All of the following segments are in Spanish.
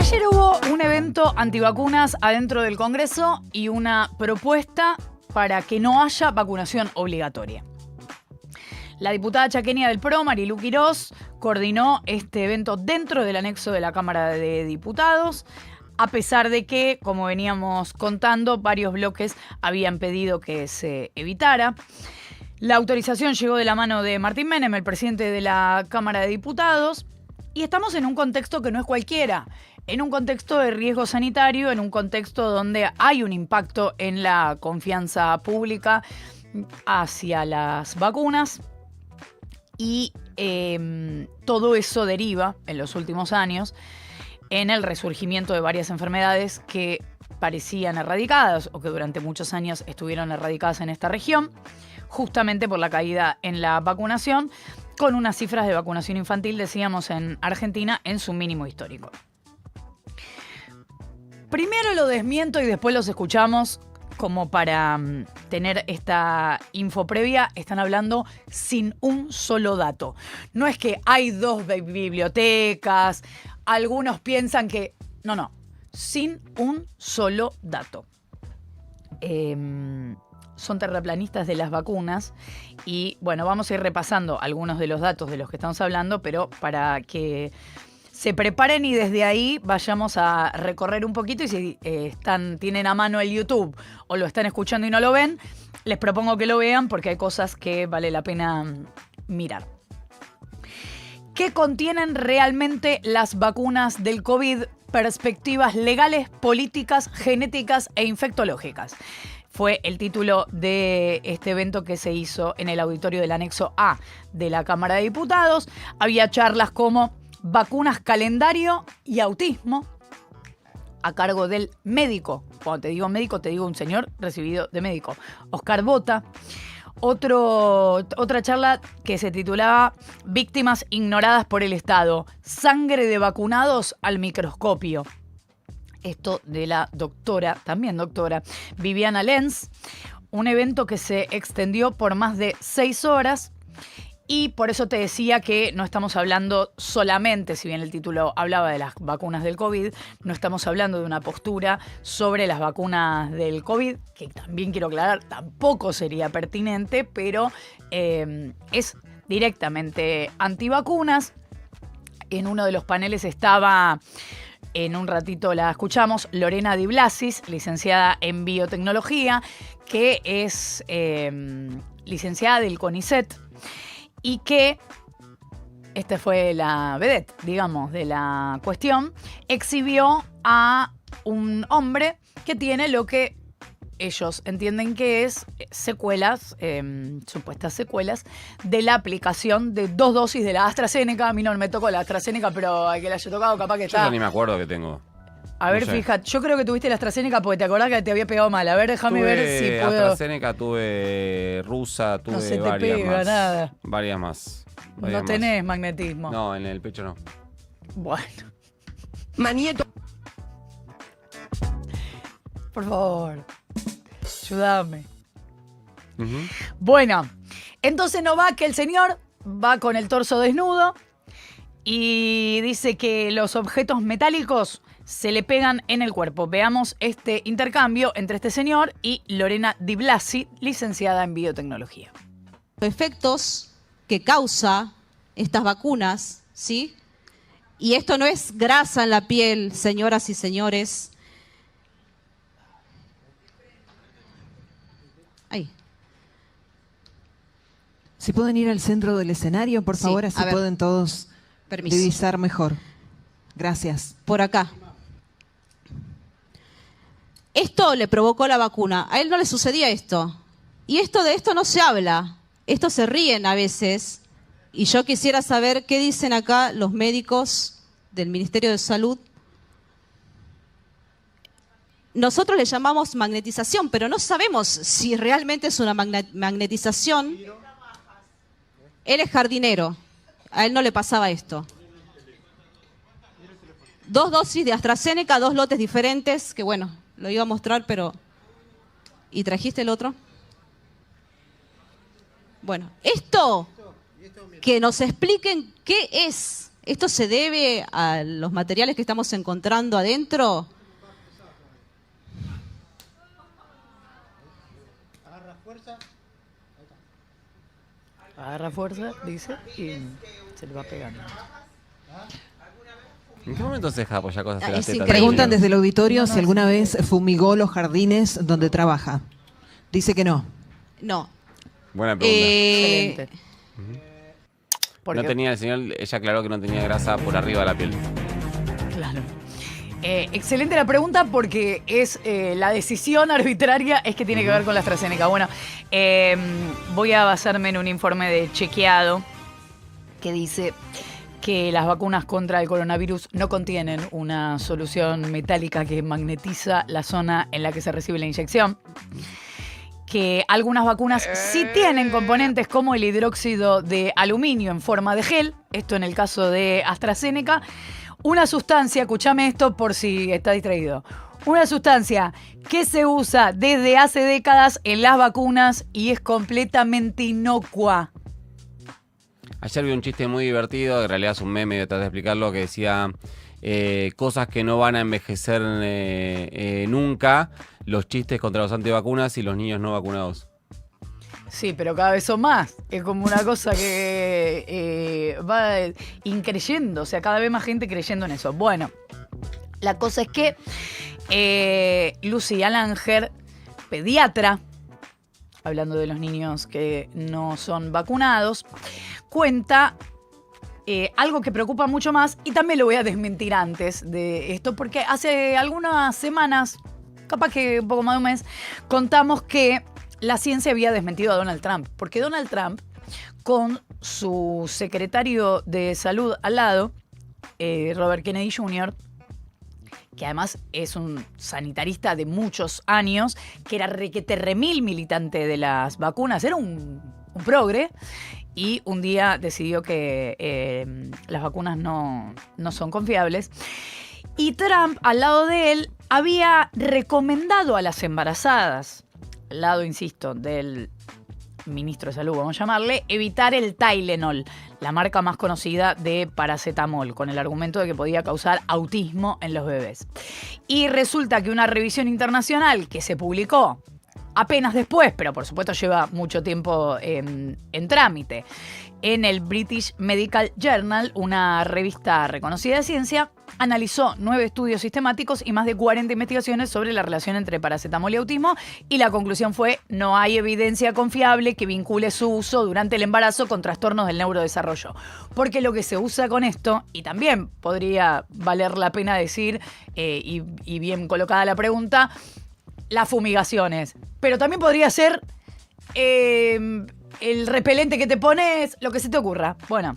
Ayer hubo un evento antivacunas adentro del Congreso y una propuesta para que no haya vacunación obligatoria. La diputada chaqueña del PRO, Marilu Quirós, coordinó este evento dentro del anexo de la Cámara de Diputados, a pesar de que, como veníamos contando, varios bloques habían pedido que se evitara. La autorización llegó de la mano de Martín Menem, el presidente de la Cámara de Diputados, y estamos en un contexto que no es cualquiera, en un contexto de riesgo sanitario, en un contexto donde hay un impacto en la confianza pública hacia las vacunas y todo eso deriva, en los últimos años, en el resurgimiento de varias enfermedades que parecían erradicadas o que durante muchos años estuvieron erradicadas en esta región, justamente por la caída en la vacunación, con unas cifras de vacunación infantil, decíamos, en Argentina en su mínimo histórico. Primero lo desmiento y después los escuchamos como para tener esta info previa. Están hablando sin un solo dato. No es que hay dos bibliotecas, algunos piensan que... No, sin un solo dato. Son terraplanistas de las vacunas y, bueno, vamos a ir repasando algunos de los datos de los que estamos hablando, pero para que se preparen y desde ahí vayamos a recorrer un poquito, y si tienen a mano el YouTube o lo están escuchando y no lo ven, les propongo que lo vean porque hay cosas que vale la pena mirar. ¿Qué contienen realmente las vacunas del COVID? Perspectivas legales, políticas, genéticas e infectológicas. Fue el título de este evento que se hizo en el auditorio del anexo A de la Cámara de Diputados. Había charlas como vacunas calendario y autismo, a cargo del médico. Cuando te digo médico, te digo un señor recibido de médico, Oscar Bota. Otra charla que se titulaba Víctimas ignoradas por el Estado. Sangre de vacunados al microscopio. Esto de la también doctora, Viviana Lenz. Un evento que se extendió por más de 6 horas. Y por eso te decía que no estamos hablando solamente, si bien el título hablaba de las vacunas del COVID, no estamos hablando de una postura sobre las vacunas del COVID, que también quiero aclarar, tampoco sería pertinente, pero es directamente antivacunas. En uno de los paneles estaba, en un ratito la escuchamos, Lorena Di Blasis, licenciada en biotecnología, que es licenciada del CONICET, y que, esta fue la vedette, digamos, de la cuestión, exhibió a un hombre que tiene lo que ellos entienden que es secuelas, supuestas secuelas, de la aplicación de 2 dosis de la AstraZeneca. A mí no me tocó la AstraZeneca, pero al que la haya tocado capaz que está... Yo ni me acuerdo que tengo. A ver, no sé. Fíjate, yo creo que tuviste la AstraZeneca porque te acordás que te había pegado mal. A ver, déjame ver si puedo... AstraZeneca, tuve rusa, tuve no se te varias pega más. Nada. Varias más. No tenés magnetismo. No, en el pecho no. Bueno. Manieto. Por favor, ayúdame. Uh-huh. Bueno, entonces no va que el señor va con el torso desnudo y dice que los objetos metálicos se le pegan en el cuerpo. Veamos este intercambio entre este señor y Lorena Di Blasi, licenciada en biotecnología. Efectos que causa estas vacunas, ¿sí? Y esto no es grasa en la piel, señoras y señores. Ahí. Si pueden ir al centro del escenario, por favor, así pueden todos divisar mejor. Gracias. Por acá. Esto le provocó la vacuna. A él no le sucedía esto. Y de esto no se habla. Esto se ríen a veces. Y yo quisiera saber qué dicen acá los médicos del Ministerio de Salud. Nosotros le llamamos magnetización, pero no sabemos si realmente es una magnetización. Él es jardinero. A él no le pasaba esto. 2 dosis de AstraZeneca, 2 lotes diferentes, que bueno, lo iba a mostrar, pero... ¿Y trajiste el otro? Bueno, esto, que nos expliquen qué es ¿Esto se debe a los materiales que estamos encontrando adentro? Agarra fuerza, dice, y se le va pegando. ¿En qué momento se deja apoyar cosas en la teta? Preguntan desde el auditorio si alguna vez fumigó los jardines donde trabaja. Dice que no. No. Buena pregunta. Excelente. No tenía, el señor, ella aclaró que no tenía grasa por arriba de la piel. Claro. Excelente la pregunta porque es la decisión arbitraria es que tiene que ver con la AstraZeneca. Bueno, voy a basarme en un informe de Chequeado que dice que las vacunas contra el coronavirus no contienen una solución metálica que magnetiza la zona en la que se recibe la inyección. Que algunas vacunas sí tienen componentes como el hidróxido de aluminio en forma de gel, esto en el caso de AstraZeneca, una sustancia, escúchame esto por si está distraído, una sustancia que se usa desde hace décadas en las vacunas y es completamente inocua. Ayer vi un chiste muy divertido, en realidad es un meme, detrás de explicarlo, que decía cosas que no van a envejecer nunca, los chistes contra los antivacunas y los niños no vacunados. Sí, pero cada vez son más. Es como una cosa que va increyendo, o sea, cada vez más gente creyendo en eso. Bueno, la cosa es que Lucía Langer, pediatra, hablando de los niños que no son vacunados, cuenta algo que preocupa mucho más y también lo voy a desmentir antes de esto porque hace algunas semanas, capaz que un poco más de un mes, contamos que la ciencia había desmentido a Donald Trump, porque Donald Trump, con su secretario de salud al lado, Robert Kennedy Jr., que además es un sanitarista de muchos años, que era requeterremil militante de las vacunas, era un progre, y un día decidió que las vacunas no son confiables. Y Trump, al lado de él, había recomendado a las embarazadas, al lado, insisto, del ministro de Salud, vamos a llamarle, evitar el Tylenol, la marca más conocida de paracetamol, con el argumento de que podía causar autismo en los bebés. Y resulta que una revisión internacional que se publicó apenas después, pero por supuesto lleva mucho tiempo en trámite, en el British Medical Journal, una revista reconocida de ciencia, analizó 9 estudios sistemáticos y más de 40 investigaciones sobre la relación entre paracetamol y autismo y la conclusión fue: no hay evidencia confiable que vincule su uso durante el embarazo con trastornos del neurodesarrollo. Porque lo que se usa con esto, y también podría valer la pena decir, y bien colocada la pregunta, las fumigaciones. Pero también podría ser el repelente que te pones, lo que se te ocurra. Bueno,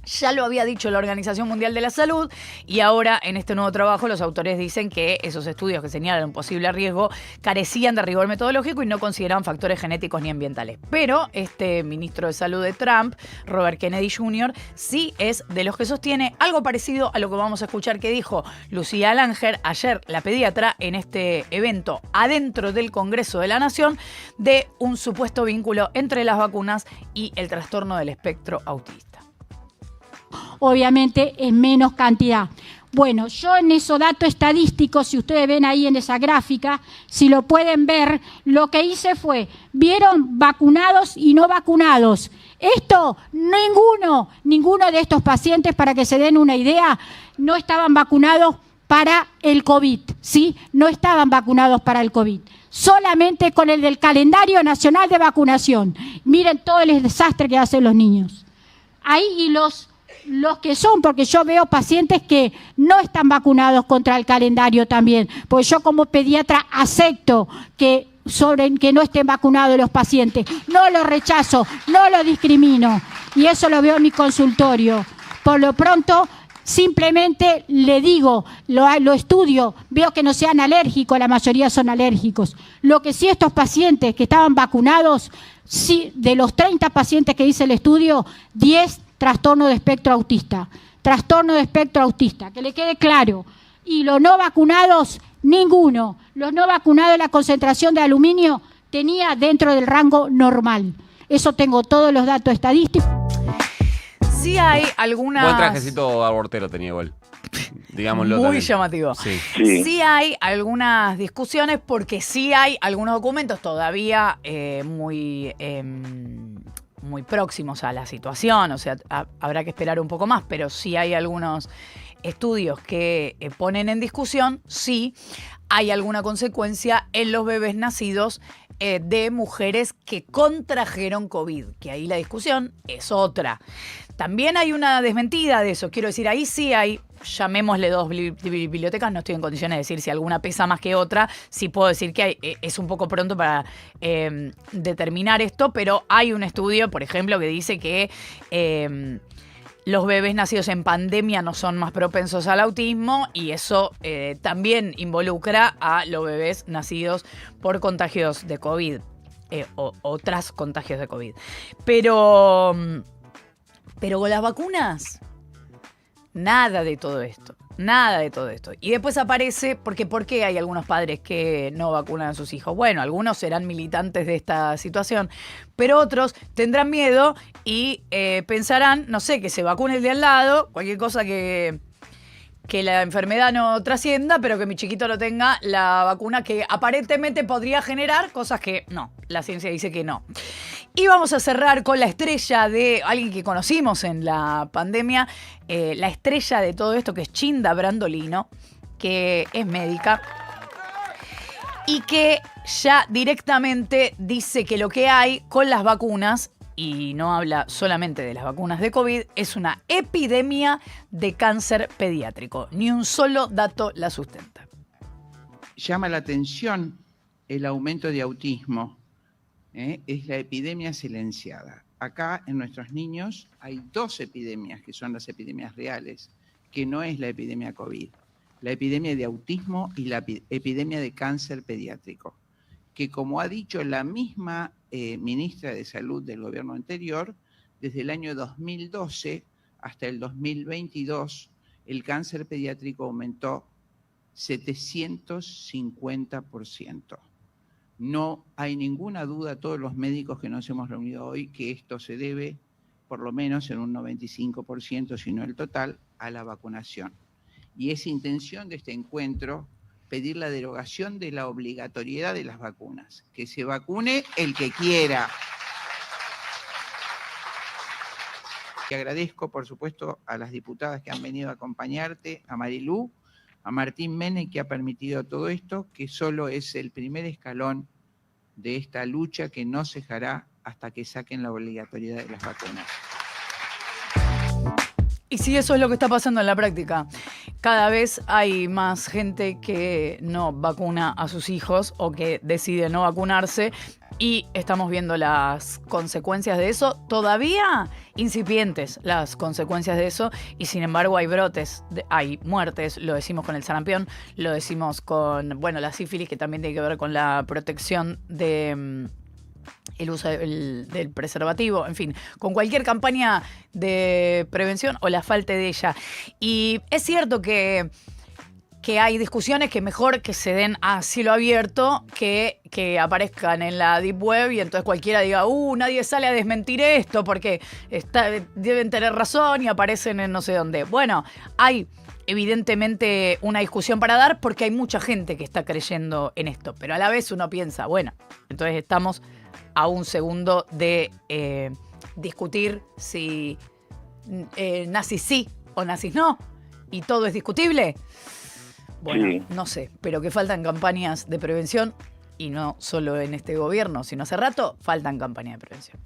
ya lo había dicho la Organización Mundial de la Salud y ahora en este nuevo trabajo los autores dicen que esos estudios que señalan un posible riesgo carecían de rigor metodológico y no consideraban factores genéticos ni ambientales. Pero este ministro de Salud de Trump, Robert Kennedy Jr., sí es de los que sostiene algo parecido a lo que vamos a escuchar que dijo Lucía Langer ayer, la pediatra, en este evento adentro del Congreso de la Nación, de un supuesto vínculo entre las vacunas y el trastorno del espectro autista. Obviamente en menos cantidad. Bueno, yo en esos datos estadísticos, si ustedes ven ahí en esa gráfica, si lo pueden ver, lo que hice fue, vieron vacunados y no vacunados. Esto, ninguno de estos pacientes, para que se den una idea, no estaban vacunados para el COVID, ¿sí? No estaban vacunados para el COVID. Solamente con el del calendario nacional de vacunación. Miren todo el desastre que hacen los niños. Ahí y los que son, porque yo veo pacientes que no están vacunados contra el calendario también, porque yo como pediatra acepto que no estén vacunados los pacientes, no los rechazo, no los discrimino, y eso lo veo en mi consultorio. Por lo pronto, simplemente le digo, lo estudio, veo que no sean alérgicos, la mayoría son alérgicos. Lo que sí, estos pacientes que estaban vacunados, sí, de los 30 pacientes que dice el estudio, 10 trastorno de espectro autista. Trastorno de espectro autista, que le quede claro. Y los no vacunados, ninguno. Los no vacunados, la concentración de aluminio tenía dentro del rango normal. Eso tengo todos los datos estadísticos. Sí hay algunas... Buen trajecito abortero tenía igual. Digámoslo muy también. llamativo. Sí. Sí hay algunas discusiones porque sí hay algunos documentos todavía muy próximos a la situación, o sea, habrá que esperar un poco más, pero sí hay algunos estudios que ponen en discusión si hay alguna consecuencia en los bebés nacidos de mujeres que contrajeron COVID, que ahí la discusión es otra. También hay una desmentida de eso, quiero decir, ahí sí hay, llamémosle dos bibliotecas, no estoy en condiciones de decir si alguna pesa más que otra, sí puedo decir que es un poco pronto para determinar esto, pero hay un estudio, por ejemplo, que dice que los bebés nacidos en pandemia no son más propensos al autismo y eso también involucra a los bebés nacidos por contagios de COVID o tras contagios de COVID. Pero con las vacunas, nada de todo esto. Nada de todo esto. Y después aparece, ¿por qué hay algunos padres que no vacunan a sus hijos? Bueno, algunos serán militantes de esta situación, pero otros tendrán miedo y pensarán, no sé, que se vacune el de al lado, cualquier cosa que la enfermedad no trascienda, pero que mi chiquito no tenga la vacuna que aparentemente podría generar cosas que no, la ciencia dice que no. Y vamos a cerrar con la estrella de alguien que conocimos en la pandemia, la estrella de todo esto, que es Chinda Brandolino, que es médica y que ya directamente dice que lo que hay con las vacunas, y no habla solamente de las vacunas de COVID, es una epidemia de cáncer pediátrico. Ni un solo dato la sustenta. Llama la atención el aumento de autismo. Es la epidemia silenciada. Acá en nuestros niños hay dos epidemias, que son las epidemias reales, que no es la epidemia COVID. La epidemia de autismo y la epidemia de cáncer pediátrico, que como ha dicho la misma ministra de Salud del gobierno anterior, desde el año 2012 hasta el 2022, el cáncer pediátrico aumentó 750%. No hay ninguna duda, todos los médicos que nos hemos reunido hoy, que esto se debe, por lo menos en un 95%, si no el total, a la vacunación. Y es intención de este encuentro pedir la derogación de la obligatoriedad de las vacunas. Que se vacune el que quiera. Y agradezco, por supuesto, a las diputadas que han venido a acompañarte, a Marilú, a Martín Mene, que ha permitido todo esto, que solo es el primer escalón de esta lucha que no cejará hasta que saquen la obligatoriedad de las vacunas. Y sí, eso es lo que está pasando en la práctica. Cada vez hay más gente que no vacuna a sus hijos o que decide no vacunarse y estamos viendo las consecuencias de eso, todavía incipientes las consecuencias de eso, y sin embargo hay brotes, hay muertes, lo decimos con el sarampión, lo decimos con, bueno, la sífilis, que también tiene que ver con la protección de el uso del preservativo, en fin, con cualquier campaña de prevención o la falta de ella. Y es cierto que hay discusiones que mejor que se den a cielo abierto que aparezcan en la Deep Web y entonces cualquiera diga, nadie sale a desmentir esto porque deben tener razón y aparecen en no sé dónde. Bueno, hay evidentemente una discusión para dar porque hay mucha gente que está creyendo en esto, pero a la vez uno piensa, bueno, entonces estamos a un segundo de discutir si nazis sí o nazis no, y todo es discutible. Bueno, sí. No sé, pero que faltan campañas de prevención, y no solo en este gobierno, sino hace rato faltan campañas de prevención.